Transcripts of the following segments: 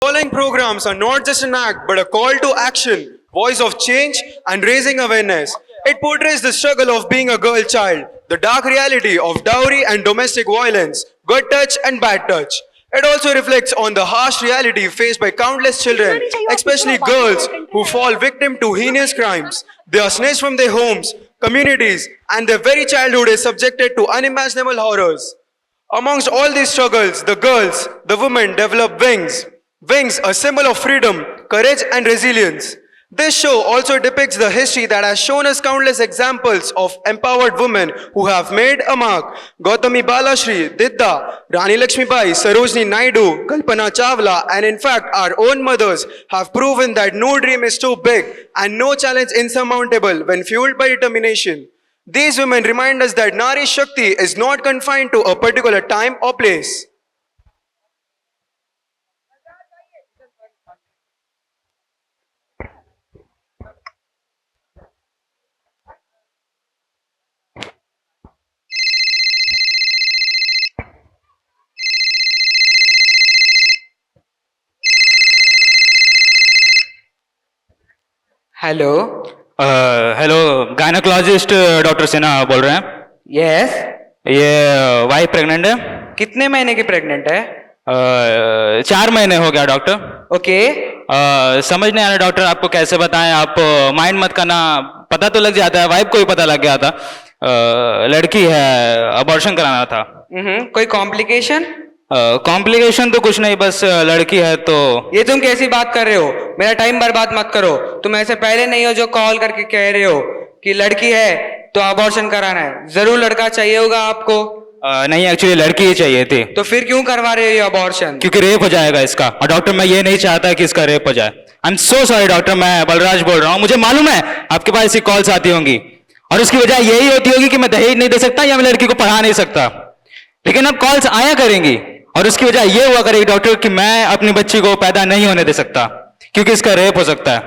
Following programs are not just an act but a call to action, voice of change and raising awareness. It portrays the struggle of being a girl child, the dark reality of dowry and domestic violence, good touch and bad touch. It also reflects on the harsh reality faced by countless children, especially girls who fall victim to heinous crimes. They are snatched from their homes, communities, and their very childhood is subjected to unimaginable horrors. Amongst all these struggles, the girls, the women develop wings. Wings, a symbol of freedom, courage and resilience. This show also depicts the history that has shown us countless examples of empowered women who have made a mark. Gautami Balashri, Didda, Rani Lakshmibai, Sarojini Naidu, Kalpana Chawla, and in fact our own mothers have proven that no dream is too big and no challenge insurmountable when fueled by determination. These women remind us that Nari Shakti is not confined to a particular time or place. Hello hello gynaecologist doctor Sinha बोल रहे हैं। Yes. ये wife pregnant है। कितने महीने की pregnant है? 4 महीने हो गया डॉक्टर। ओके। समझ नहीं आ रहा डॉक्टर, आपको कैसे बताएं। आप माइंड मत करना, पता तो लग जाता है। वाइफ को भी पता लग गया था। लड़की है, अबॉर्शन कराना था। कोई कॉम्प्लिकेशन? कॉम्प्लिकेशन तो कुछ नहीं, बस लड़की है तो। ये तुम कैसी बात कर रहे हो? मेरा टाइम बर्बाद मत करो। तुम ऐसे पहले नहीं हो जो कॉल करके कह रहे हो कि लड़की है तो अबॉर्शन कराना है। जरूर लड़का चाहिए होगा आपको। नहीं, एक्चुअली लड़की ही चाहिए थी। तो फिर क्यों करवा रहे हो ये अबॉर्शन? क्योंकि रेप हो जाएगा इसका, और डॉक्टर मैं ये नहीं चाहता कि इसका रेप हो जाए। I am so sorry doctor, मैं बलराज बोल रहा हूँ। मुझे मालूम है आपके पास ऐसी कॉल्स आती होंगी और उसकी वजह यही होती होगी कि मैं दहेज नहीं दे सकता या मैं लड़की को पढ़ा नहीं सकता, लेकिन अब कॉल्स आया करेंगी और उसकी वजह यह हुआ करेगी डॉक्टर कि मैं अपनी बच्ची को पैदा नहीं होने दे सकता क्योंकि इसका रेप हो सकता है।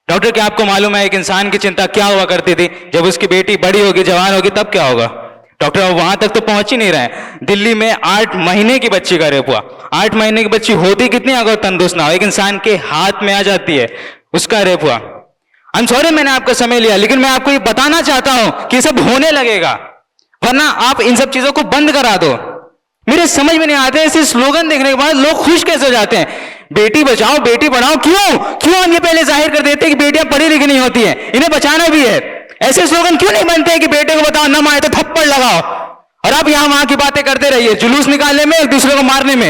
डॉक्टर क्या आपको मालूम है एक इंसान की चिंता क्या हुआ करती थी? जब उसकी बेटी बड़ी होगी, जवान होगी, तब क्या होगा? डॉक्टर अब वहां तक तो पहुंच ही नहीं रहे। दिल्ली में 8 महीने की बच्ची का रेप हुआ। 8 महीने की बच्ची होती कितनी अगर तंदुरुस्त ना हो, एक इंसान के हाथ में आ जाती है, उसका रेप हुआ। आई एम सॉरी मैंने आपका समय लिया, लेकिन मैं आपको ये बताना चाहता हूं कि सब होने लगेगा, वरना आप इन सब चीजों को बंद करा दो। मेरे समझ में नहीं आते ऐसे स्लोगन देखने के बाद लोग खुश कैसे हो जाते हैं। बेटी बचाओ बेटी पढ़ाओ, क्यों हम ये पहले जाहिर कर देते हैं कि बेटियां पढ़ी लिखी नहीं होती हैं, इन्हें बचाना भी है। ऐसे स्लोगन क्यों नहीं बनते हैं कि बेटे को बताओ, न मारे तो थप्पड़ लगाओ, और आप यहां वहां की बातें करते रहिए, जुलूस निकालने में, एक दूसरे को मारने में।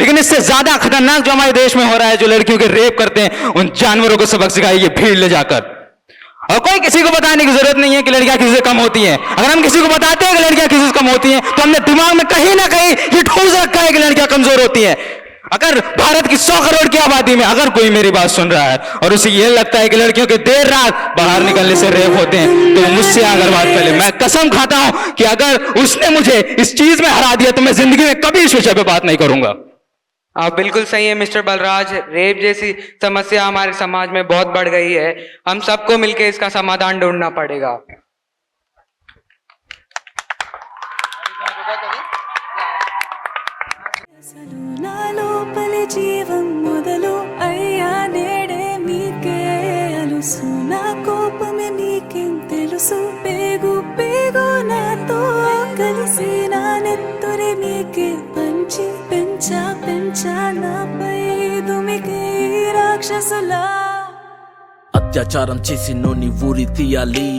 लेकिन इससे ज्यादा खतरनाक जो हमारे देश में हो रहा है, जो लड़कियों के रेप करते हैं, उन जानवरों को सबक सिखाइए भीड़ ले जाकर। और कोई किसी को बताने की जरूरत नहीं है कि लड़कियां किसी से कम होती हैं। अगर हम किसी को बताते हैं कि लड़कियां किसी से कम होती हैं तो हमने दिमाग में कहीं ना कहीं ये ठूस रखा है कि लड़कियां कमजोर होती हैं। अगर भारत की 100 करोड़ की आबादी में अगर कोई मेरी बात सुन रहा है और उसे यह लगता है कि लड़कियों के देर रात बाहर निकलने से रेप होते हैं, तो मुझसे अगर बात कर ले, मैं कसम खाता हूं कि अगर उसने मुझे इस चीज में हरा दिया तो मैं जिंदगी में कभी इस विषय पर बात नहीं करूंगा। आप बिल्कुल सही है मिस्टर बलराज। रेप जैसी समस्या हमारे समाज में बहुत बढ़ गई है। हम सबको मिलकर इसका समाधान ढूंढना पड़ेगा। జీవం మొదలు అయ్యా నేడే మీకే అలుసు నా కోపమే మీకేం తెలుసు పేగు పేగు నాతో కలిసి నా నెత్తురే మీకే పంచి పెంచా నాపై దుమికి రాక్షసులా అత్యాచారం చేసి నోని ఊరి తీయాలి,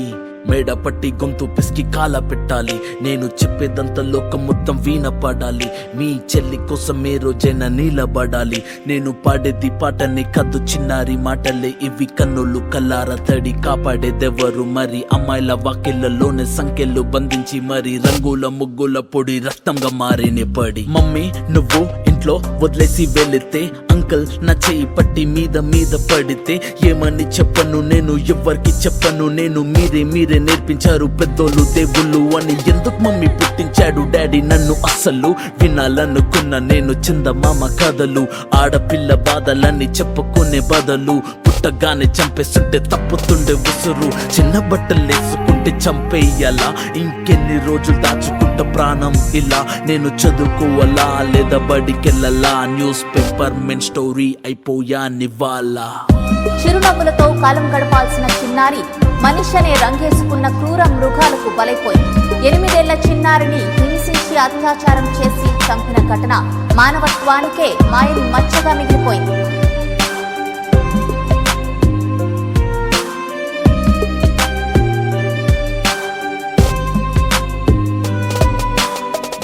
మేడ పట్టి గొంతు పిసికి కాల పెట్టాలి, నేను చెప్పేదంతా లోకం మొత్తం వీణ పడాలి, మీ చెల్లి కోసం ఏ రోజైనా నిలబడాలి, నేను పాడేది పాటని కద్దు చిన్నారి మాటలే ఇవి, కన్నులు కల్లార తడి కాపాడేదెవరు మరి, అమ్మాయిల వాకిళ్లలోనే సంఖ్యలు బంధించి మరి, రంగుల ముగ్గుల పొడి రక్తంగా మారినే పడి, మమ్మీ నువ్వు ఇంట్లో వదిలేసి వెళితే, అంకల్ నా చేయి పట్టి మీద పడితే, ఏమని చెప్పను నేను ఎవ్వరికి చెప్పను నేను, మీరే నేర్పించారు పెద్దోళ్ళు దేవుళ్ళు అని, ఎందుకు మమ్మీ పుట్టించాడు డాడీ నన్ను, అస్సలు వినాలనుకున్న నేను చందమామ కథలు, ఆడపిల్ల బాధలన్నీ చెప్పుకునే బదులు పుట్టగానే చంపేస్తుంటే తప్పుతుండే ఉసురు, చిన్న బట్టలేసుకుంటే అంటే చంపేయాలా? ఇంకెన్ని రోజులు దాచుకుంట ప్రాణం ఇలా? నేను చదువుకోవాలా లేదా బడికెళ్ళాలా? న్యూస్ పేపర్ మెన్ స్టోరీ అయిపోయా నివాలా? చిరునవ్వులతో కాలం గడపాల్సిన చిన్నారి మనిషి అనే రంగేసుకున్న క్రూర మృగాలకు బలైపోయింది. 8 ఏళ్ల చిన్నారిని హింసించి అత్యాచారం చేసి చంపిన ఘటన మానవత్వానికే మాయని మచ్చగా మిగిలిపోయింది.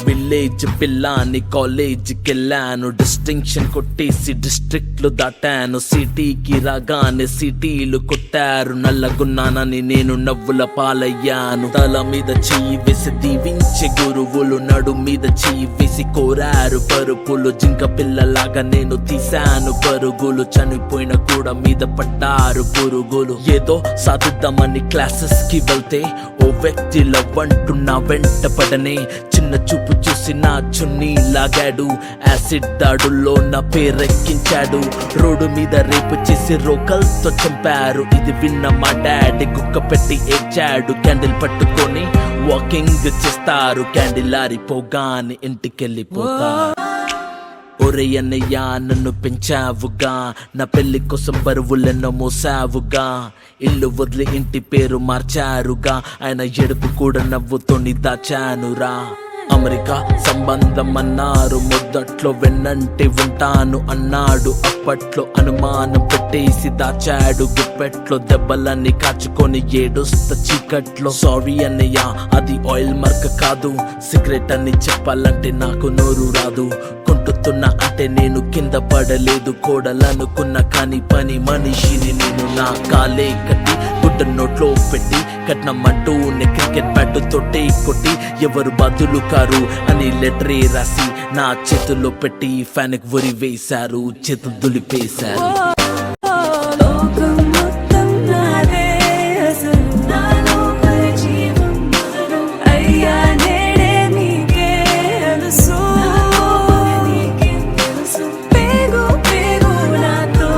విలేజ్ పిల్లాని కాలేజీకి వెళ్ళాను, డిస్టింక్షన్ కొట్టేసి డిస్ట్రిక్ట్లు దాటాను. సిటీకి రాగానే సిటీలు కొట్టారు, నల్లగున్నానని నేను నవ్వుల పాలయ్యాను. తల మీద చెయ్యి వేసి దీవించే గురువులు, నడు మీద చెయ్యి వేసి కోరారు పరుపులు. జింక పిల్లలాగా నేను తీశాను పరుగులు, చనిపోయిన కూడా మీద పడ్డారు పురుగులు. ఏదో సాధిద్దామని క్లాసెస్ కి వెళ్తే ఓ వ్యక్తి లవ్ అంటున్నా వెంట పడనే. చిన్న చూపు చూసి నా చున్నీ లాగాడు, యాసిడ్ దాడుల్లో నా పేరెక్కించాడు. రోడ్డు మీద రేపు చేసి రోకల్తో చంపారు. ఇది విన్న మా డాడీ గుక్క పెట్టి ఏడ్చాడు. క్యాండిల్ పట్టుకొని వాకింగ్ చేస్తారు, క్యాండిల్ ఆరిపోగానే ఇంటికెళ్ళిపోతారు. ఒరే అన్నయ్య నన్ను పెంచావుగా, నా పెళ్లి కోసం బరువులెన్నో మోసావుగా. ఇల్లు వదిలి ఇంటి పేరు మార్చారుగా, ఆయన ఎడుపు కూడా నవ్వుతోని దాచానురా. అమెరికా సంబంధం అన్నారు, మొదట్లో వెన్నంటి ఉంటాను అన్నాడు. అప్పట్లో అనుమానం పెట్టేసి దాచాడు, గుప్పెట్లో దెబ్బలన్నీ కాచుకొని ఏడుస్త చీకట్లో. సారీ అన్నయ్య అది ఆయిల్ మార్క్ కాదు, సిగరెట్ అని చెప్పాలంటే నాకు నోరు రాదు. కొంటుతున్నా అంటే నేను కింద పడలేదు, కోడలనుకున్నా కానీ పని మనిషిని నేను. నా కాలే కట్టి గుడ్డ నోట్లో పెట్టి కట్నమంటూ క్రికెట్ బ్యాట్ తోటే కొట్టి ఎవరు బదులు కారు అని లెటరే రాసి నా చేతుల్లో పెట్టి ఫ్యాన్కి ఉరి వేశారు, చేతులు దులిపేశారు. లోకం మొత్తం నాదే, అసలు నాలో జీవం మొదలు అయ్యా నేడే నీకే అలుసు. పేగు పేగు నాతో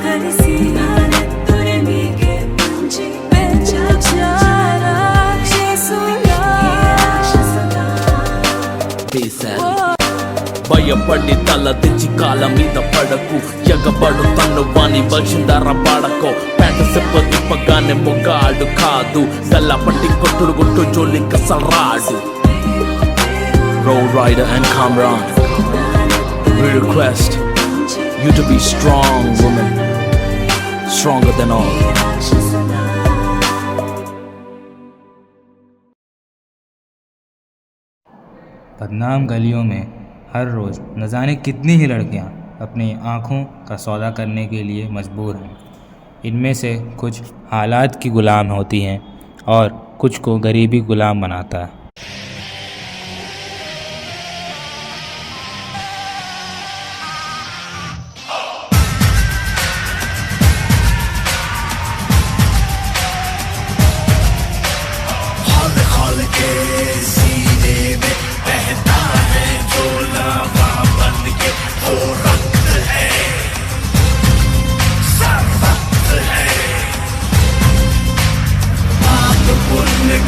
కలిసి నా నెత్తురి నీకే పంచి పెంచా రాక్షసులా. వేశారు భయపడి తల తెచ్చి కాళ్ళ మీద పడకు, ఎగబడు తన్ను వాణి వల్చిందార పాడకో. ప్యాంటు సెప్ప ఇప్పగానే మొగాడు కాదు, గల్లా పట్టి కొట్టుడు గుట్టు జోలి కసరాడు. Road Rider and Kamran, we request you to be strong, woman, stronger than all. बदनाम गलियों में हर रोज़ न जाने कितनी ही लड़कियां अपनी आँखों का सौदा करने के लिए मजबूर हैं। इनमें से कुछ हालात की ग़ुलाम होती हैं और कुछ को गरीबी ग़ुलाम बनाता है।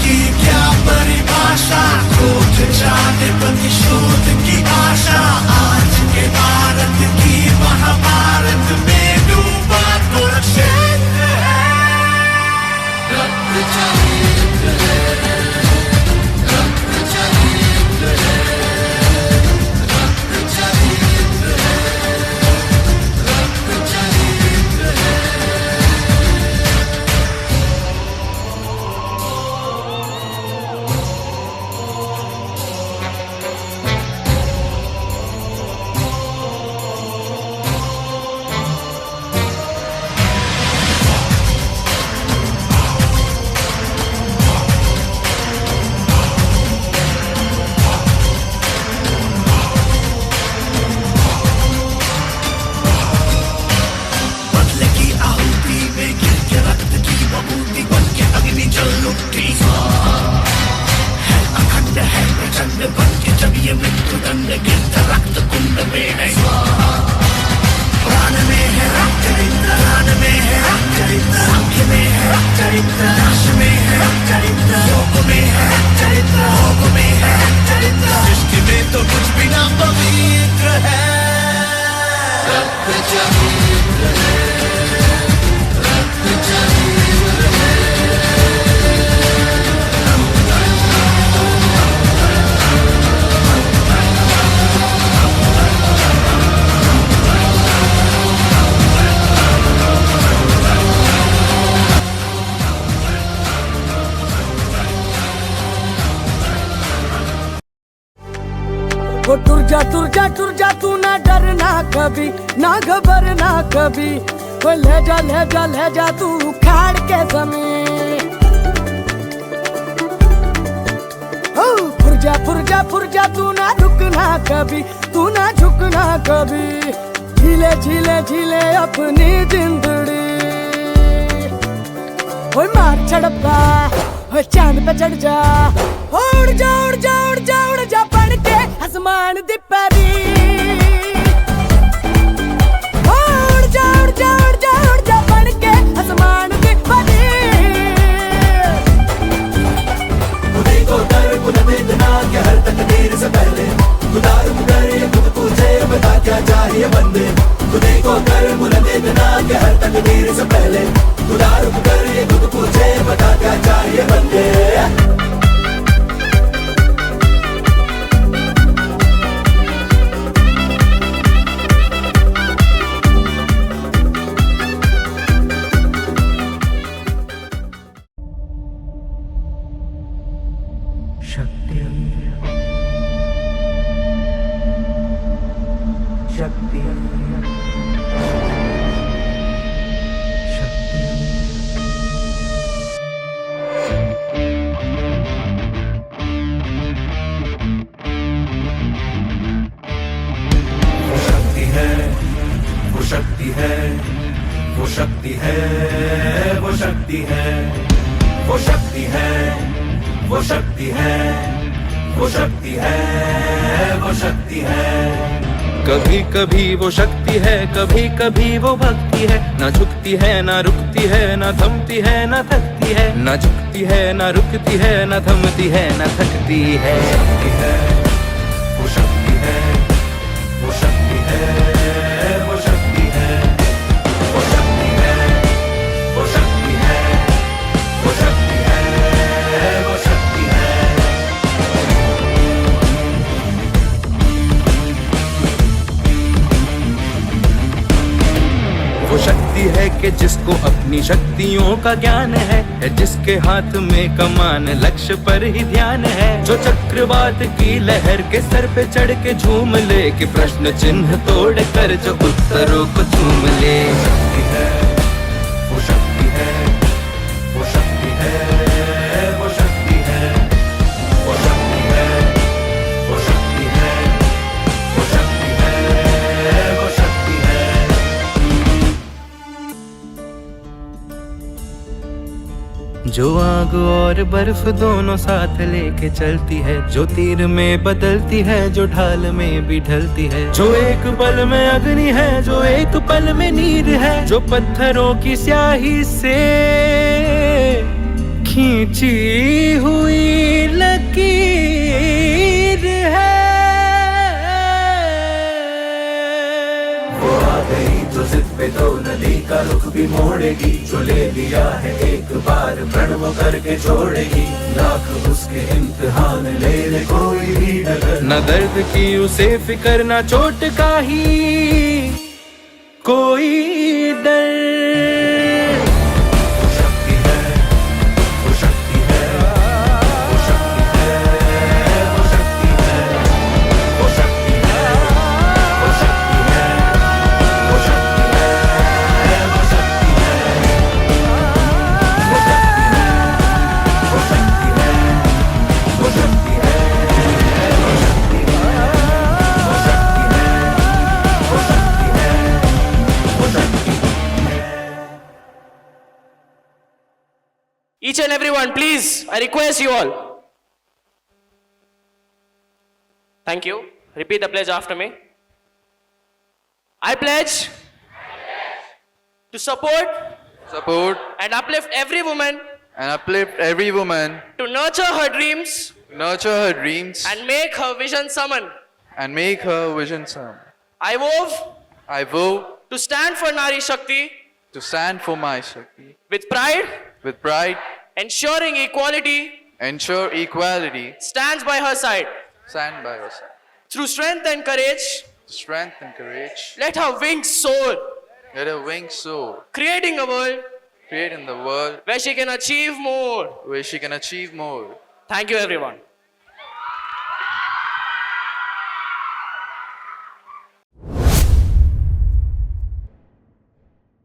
की क्या परिभाषा वो टुर जा तू ना डरना कभी ना घबरना कभी वो ले जा तू उखाड़ के जमीन ओ फुर जा तू ना रुकना कभी तू ना झुकना कभी झीले अपनी जिंदड़ी वो मार छड़पा वो चांद पे चढ़ जा उड़ जा पढ़ के आसमान दी परी उड़ जा पढ़ के आसमान दी परी खुदी को कर बुलंद इतना कि हर तकदीर से पहले खुदा रुक कर ये खुद पूछे बता क्या चाहिए बंदे खुदी को कर बुलंद इतना कि हर तकदीर से पहले खुदा रुक कर ये खुद पूछे बता क्या चाहिए बंदे वो शक्ति है वो शक्ति है वो शक्ति है वो शक्ति है वो शक्ति है वो शक्ति है कभी कभी वो शक्ति है कभी कभी वो भक्ति है ना झुकती है ना रुकती है ना थमती है ना थकती है ना झुकती है ना रुकती है ना थमती है ना थकती है वो शक्ति है वो शक्ति है वो शक्ति है वो शक्ति है वो शक्ति है वो शक्ति है वो शक्ति है वो शक्ति है कि जिसको अपनी शक्तियों का ज्ञान है जिसके हाथ में कमान लक्ष्य पर ही ध्यान है जो चक्रवात की लहर के सर पे चढ़ के झूम ले कि प्रश्न चिन्ह तोड़ कर जो उत्तरों को चूम ले वो शक्ति है वो शक्ति है वो शक्ति है वो शक्ति है वो शक्ति है वो शक्ति है वो शक्ति है जो आग और बर्फ दोनों साथ लेके चलती है जो तीर में बदलती है जो ढाल में भी ढलती है जो एक पल में अग्नि है जो एक पल में नीर है जो पत्थरों की स्याही से खींची हुई लकीर है वो आ गई जो जिद पे तो नदी का रुख भी मोड़ेगी जो ले लिया है एक बार प्रण वो करके छोड़ेगी लाख उसके इम्तिहान ले ले कोई भी डगर न दर्द की उसे फिकर न चोट का ही कोई डर वो शक्ति है वो शक्ति है वो शक्ति है वो शक्ति है वो शक्ति है वो शक्ति है वो शक्ति है वो शक्ति है वो शक्ति है वो शक्ति है वो शक्ति है वो शक्ति है वो शक्ति है वो शक्ति है वो शक्ति है Each and everyone, please, I request you all. Thank you. Repeat the pledge after me. I pledge to support and uplift every woman, to nurture her dreams and make her vision summon. I I vow to stand for Nari Shakti to stand for my Shakti with pride, with pride, ensuring equality ensure equality, stands by her side. stand by her side. Through strength and courage, Strength and courage, let her wings soar, let her wings soar, creating a world creating the world where she can achieve more. where she can achieve more. Thank you, everyone.